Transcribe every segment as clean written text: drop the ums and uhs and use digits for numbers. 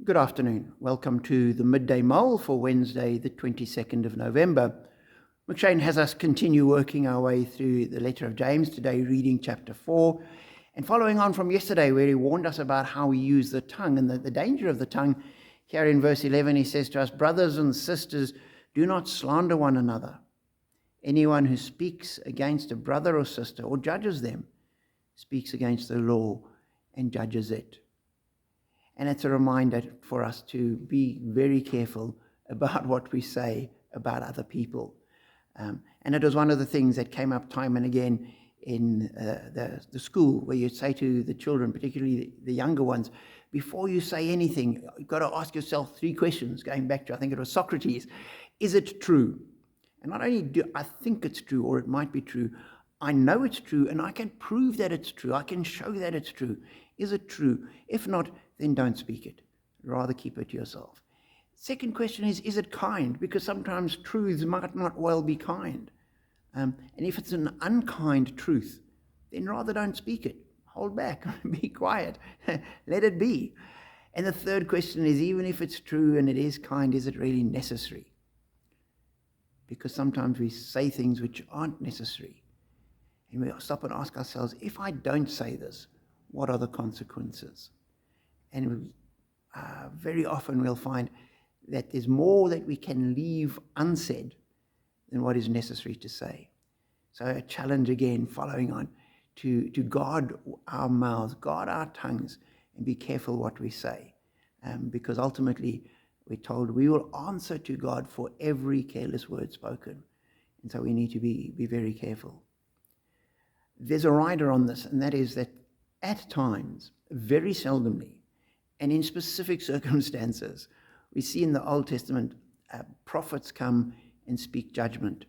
Good afternoon. Welcome to the Midday Mull for Wednesday, the 22nd of November. McShane has us continue working our way through the letter of James, today reading chapter 4, and following on from yesterday where he warned us about how we use the tongue and the danger of the tongue. Here in verse 11 he says to us, "Brothers and sisters, do not slander one another. Anyone who speaks against a brother or sister or judges them speaks against the law and judges it." And it's a reminder for us to be very careful about what we say about other people. And it was one of the things that came up time and again in the school, where you say to the children, particularly the younger ones, before you say anything, you've got to ask yourself 3 questions, going back to, I think it was Socrates. Is it true? And not only do I think it's true, or it might be true, I know it's true, and I can prove that it's true. I can show that it's true. Is it true? If not, then don't speak it. Rather keep it to yourself. Second question is it kind? Because sometimes truths might not well be kind. And if it's an unkind truth, then rather don't speak it. Hold back. Be quiet. Let it be. And the third question is, even if it's true and it is kind, is it really necessary? Because sometimes we say things which aren't necessary. And we stop and ask ourselves, if I don't say this, what are the consequences? And very often we'll find that there's more that we can leave unsaid than what is necessary to say. So a challenge again, following on, to guard our mouths, guard our tongues, and be careful what we say. Because ultimately, we're told we will answer to God for every careless word spoken. And so we need to be very careful. There's a rider on this, and that is that at times, very seldomly, and in specific circumstances, we see in the Old Testament prophets come and speak judgment.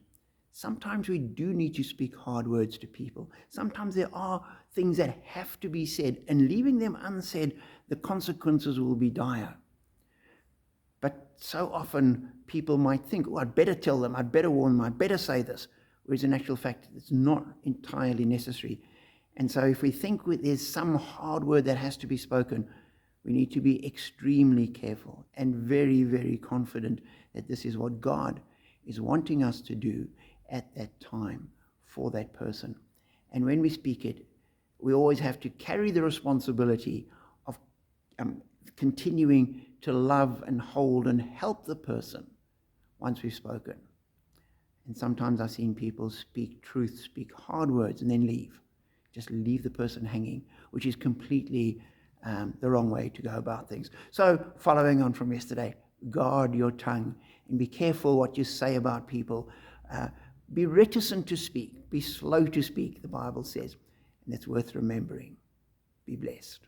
Sometimes we do need to speak hard words to people. Sometimes there are things that have to be said, and leaving them unsaid, the consequences will be dire. But so often people might think, oh, I'd better tell them, I'd better warn them, I'd better say this, whereas in actual fact, it's not entirely necessary. And so if we think there's some hard word that has to be spoken, we need to be extremely careful and very, very confident that this is what God is wanting us to do at that time for that person. And when we speak it, we always have to carry the responsibility of continuing to love and hold and help the person once we've spoken. And sometimes I've seen people speak truth, speak hard words, and then leave. Just leave the person hanging, which is completely the wrong way to go about things. So, following on from yesterday, guard your tongue and be careful what you say about people. Be reticent to speak. Be slow to speak, the Bible says. And it's worth remembering. Be blessed.